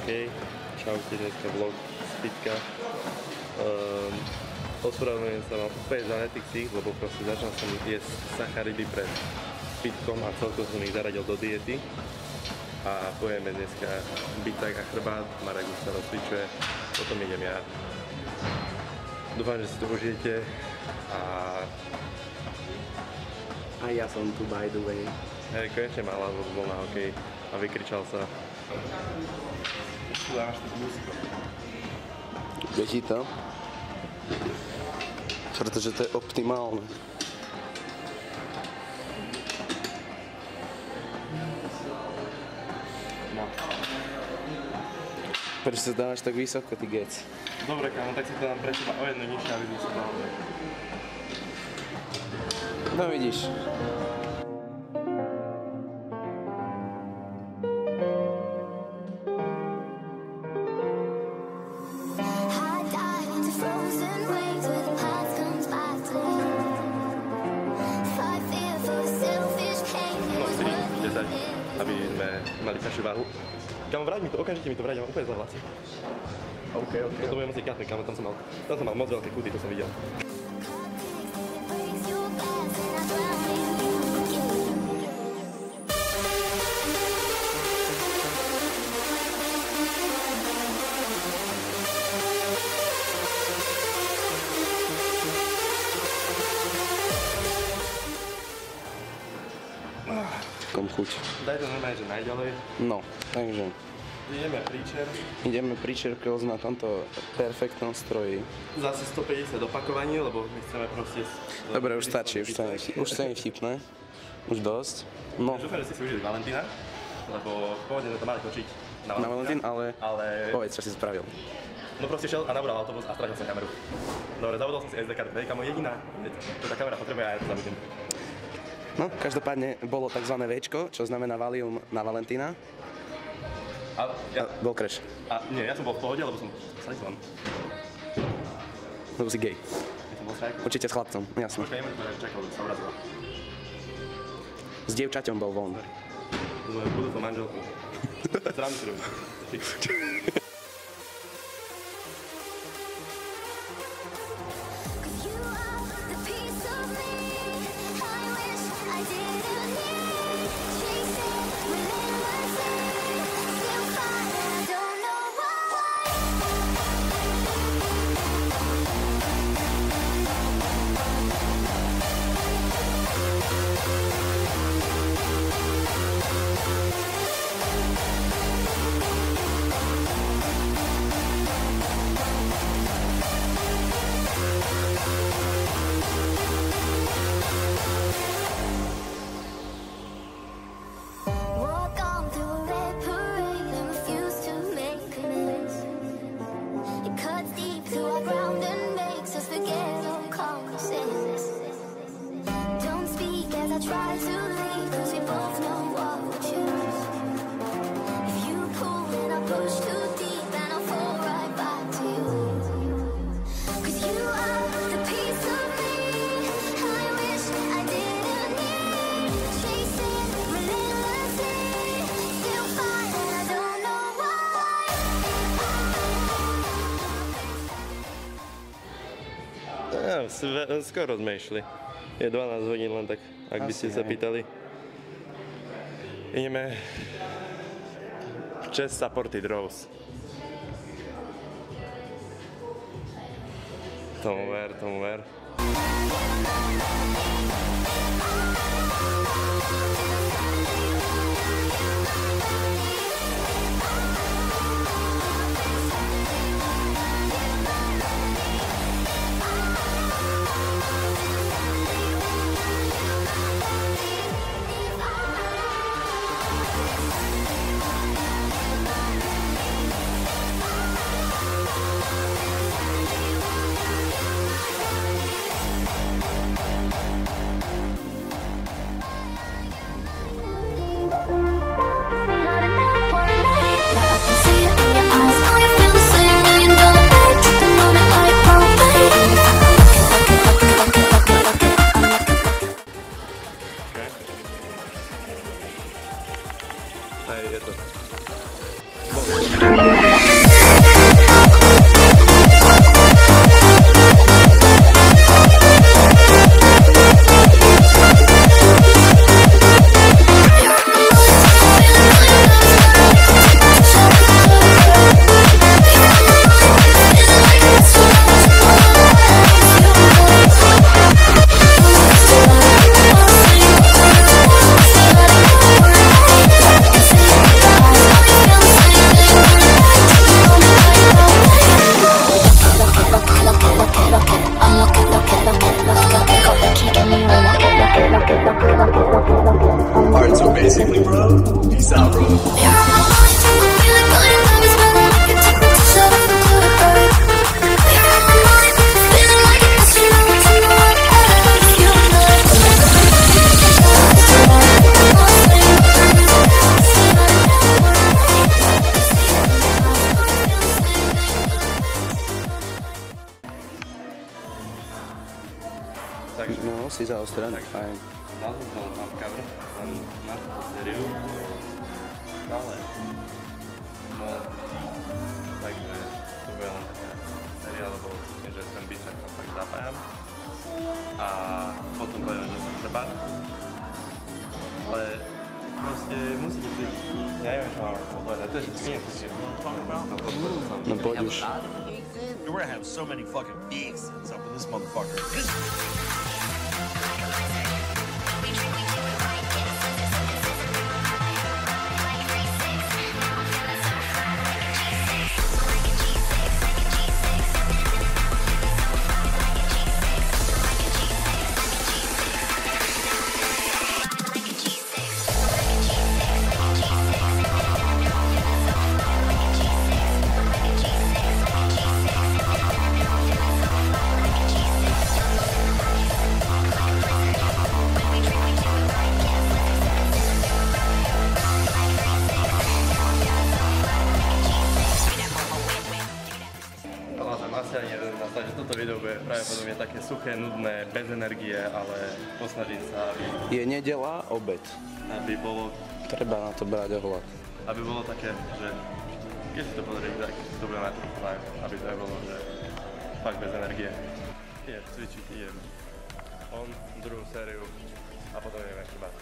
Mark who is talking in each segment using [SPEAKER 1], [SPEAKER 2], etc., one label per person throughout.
[SPEAKER 1] OK, čaute, dneska vlog z fitka. Ospravedlňujem sa vám úplne za netixich, lebo proste začal som jesť sacharidy pred fitkom a celkovo som ich zaradil do diety. A pojeme dneska biták a chrbát, Marek už sa rozcvičuje, potom idem ja. Dúfam, že si to užijete a
[SPEAKER 2] ja som tu by the way.
[SPEAKER 1] Hej, konečne mal bol na hokej a vykričal sa. Tu dáš to blúzko.
[SPEAKER 2] Viete to? Pretože to je optimálne.
[SPEAKER 1] No.
[SPEAKER 2] Prečo sa dávaš tak vysoko, ty gec?
[SPEAKER 1] Dobre, kámo, tak si to dám pre teba o jedno nižšie, aby sme sa dali.
[SPEAKER 2] No vidíš.
[SPEAKER 1] Aby sme mali ťažšiu váhu. Kámo, vráť mi to, okamžite mi to vráť, ja mám úplne zlé hlasy.
[SPEAKER 2] OK.
[SPEAKER 1] Toto budem musieť kápnuť, kámo, tam som mal moc veľké kúty, to som videl.
[SPEAKER 2] Kom chuť.
[SPEAKER 1] Daj to normálne, že najďalej.
[SPEAKER 2] No, takže.
[SPEAKER 1] Ideme
[SPEAKER 2] Preacher Curls na tomto perfektnom stroji.
[SPEAKER 1] Zase 150 opakovaní, lebo my chceme proste...
[SPEAKER 2] Dobre, už stačí, už to je vtipné. Už dosť. No.
[SPEAKER 1] Dúfam, že si užili Valentína, lebo pôvodne sme to mali točiť
[SPEAKER 2] na Valentín, ale povedz, čo si spravil.
[SPEAKER 1] No proste šiel a nabral autobus a stratil som kameru. Dobre, zavodol som si SD kartu, kamo jediná, čo tá kamera potrebuje a ja to zabudím.
[SPEAKER 2] No, každopádne bolo tzv. Včko, čo znamená Valium na Valentína. Bol crash.
[SPEAKER 1] Nie, ja som bol v pohode, lebo som sa izvan.
[SPEAKER 2] Lebo si gay.
[SPEAKER 1] Ja som bol strajk.
[SPEAKER 2] Určite s chlapcom, jasno.
[SPEAKER 1] Počkaj, čakal, že sa urazila.
[SPEAKER 2] S dievčaťom bol von.
[SPEAKER 1] S mojou budúcou manželkou. Zrám si robím.
[SPEAKER 3] Try to leave, cause we both know what we choose. If you pull and I push too deep, and I'll fall right back to you. Cause you are the piece of me I wish I didn't need. Chasing relentlessly, still fine and I don't know
[SPEAKER 1] why. Skoro sme išli. Je 12 hodín len tak, ak by ste sa pýtali. Ideme Chest Supported Rows. Tomu ver.
[SPEAKER 2] si zaostrený, fajn.
[SPEAKER 1] Názov bol mám cover na túto sériu. Ale no, takže to bude len taká séria, lebo myslím, že ten beat tam tak zapájam. A potom poviem, že som treba. Ale proste musíte si, ja neviem, čo mám povedať, to je všetky nechci.
[SPEAKER 2] No poď už.
[SPEAKER 4] We're gonna have so many fucking beefs up with this motherfucker.
[SPEAKER 1] že toto video bude pravdepodobne také suché, nudné, bez energie, ale posnažiť sa,
[SPEAKER 2] Je nedeľa, obed.
[SPEAKER 1] aby bolo,
[SPEAKER 2] Treba na to brať ohľad.
[SPEAKER 1] aby bolo také, že keď si to pozrieš, tak to bude mať live, aby to nebolo, že fakt bez energie. Idem cvičiť, idem on, druhú sériu a potom ideme chrbát.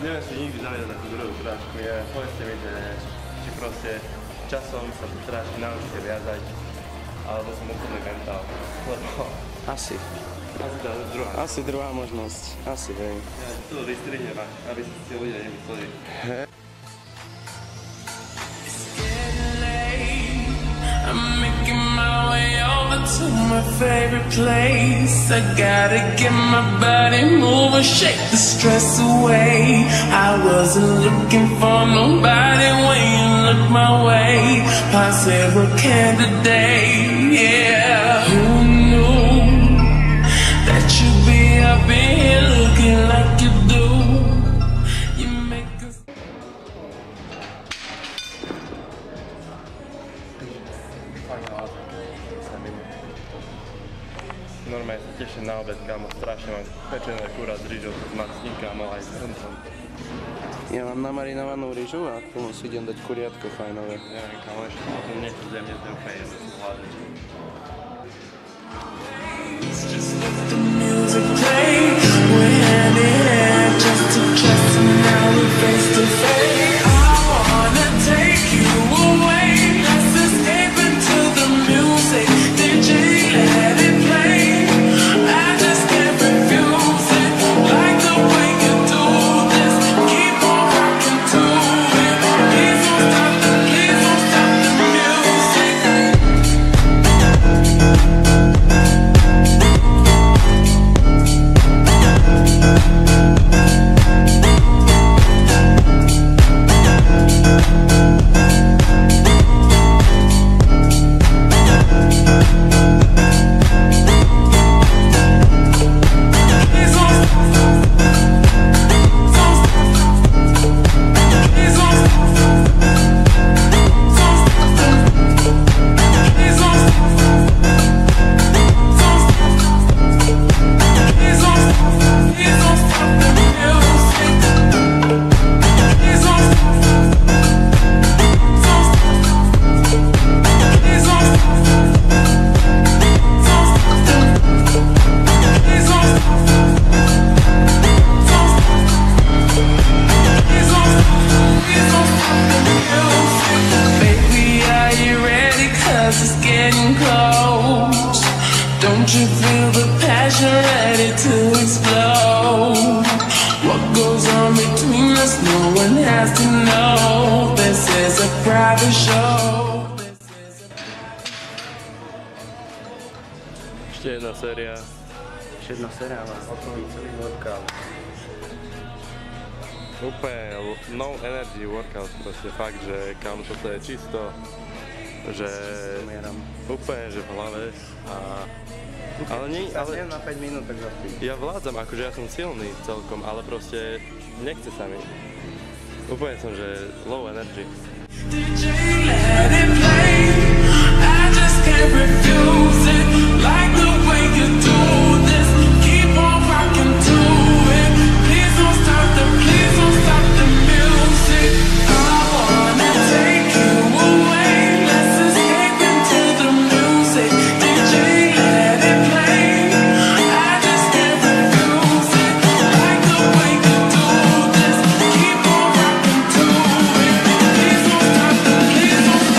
[SPEAKER 1] Neviem si nikdy zaviazať na tú druhú práčku, povedzte mi, že či proste časom sa tú práčku naučíte viazať, alebo som úplný mentál, lebo...
[SPEAKER 2] Asi.
[SPEAKER 1] Asi tá druhá.
[SPEAKER 2] Asi druhá možnosť. Asi, hej.
[SPEAKER 1] Ja to vystrihnem, aby si ste ľudia nemysleli.
[SPEAKER 5] I'm making my way over to my favorite place. I gotta get my body moving, shake the stress away. I wasn't looking for nobody when you looked my way. Possible candidate, yeah. Who knew that you'd be up in here looking like you do? You make us.
[SPEAKER 1] Normálne sa teším na obed, kámo, strašne mám pečené kura s rýžou, s macním, kámo, aj s hrncom.
[SPEAKER 2] Ja mám namarinovanú rýžu a k tomu si idem dať kuriatko fajnové.
[SPEAKER 1] Neviem, kámo, ešte potom niečo zjem, nie sme úplne jedno si hľadať.
[SPEAKER 5] Just let the music play. We're hand in hand, just to trust, and now we're face to face. I wanna take you away. Let's escape into the music. DJ, let it play. I just can't refuse it. Like the way you do this. Keep on rocking to it. Please don't stop the music. for sure.
[SPEAKER 1] Ešte jedna séria.
[SPEAKER 2] Ešte jedna séria, ale otvorí celý workout.
[SPEAKER 1] Úplne no energy workout, proste fakt, že kam toto je čisto, že úplne, že v hlave a... Ale nie, ale...
[SPEAKER 2] na 5 minút, tak zaspím.
[SPEAKER 1] Ja vládzam, akože ja som silný celkom, ale proste nechce sa mi. Úplne som, že low energy.
[SPEAKER 5] DJ, let it play. I just can't refuse it. Like the way you do this. Keep on rocking to it. Please don't stop the music. I wanna take you away. Let's escape into the music. DJ, let it play. I just can't refuse it. Like the way you do this. Keep on rocking to it. Please don't stop the music. Please don't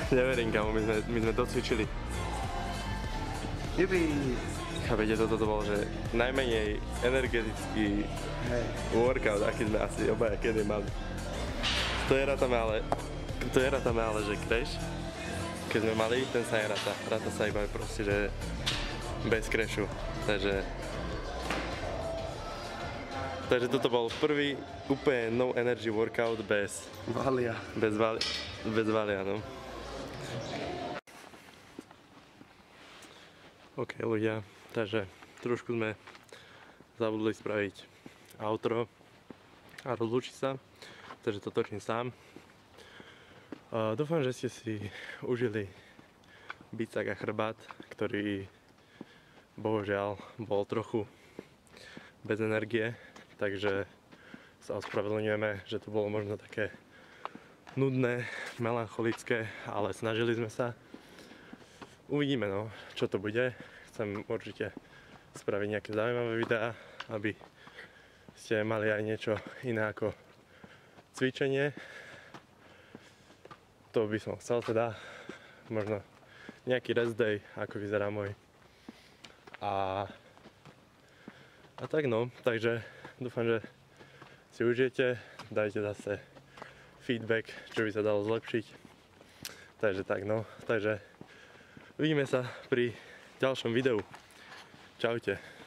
[SPEAKER 1] Neverím, kamo, my sme docvičili.
[SPEAKER 2] Jupi!
[SPEAKER 1] Chápete, toto bol, že najmenej energetický workout, aký sme asi obaja kedy mali. To je rátame ale, že crash, keď sme mali, ten sa neráta. Ráta sa iba proste, že bez crashu. Takže toto bol prvý úplne no energy workout bez
[SPEAKER 2] Valia.
[SPEAKER 1] Bez valia, no. OK, ľudia, takže trošku sme zabudli spraviť outro a rozlúčiť sa, takže to točím sám. Dúfam, že ste si užili bicák a chrbát, ktorý bohužiaľ bol trochu bez energie, takže sa ospravedlňujeme, že to bolo možno také nudné, melancholické, ale snažili sme sa. Uvidíme, no, čo to bude. Chcem určite spraviť nejaké zaujímavé videá, aby ste mali aj niečo iné ako cvičenie. To by som chcel teda. Možno nejaký rest day, ako vyzerá môj. A tak no, takže dúfam, že si užijete, dajte zase feedback, čo by sa dalo zlepšiť. Takže tak no, takže uvidíme sa pri ďalšom videu. Čaute.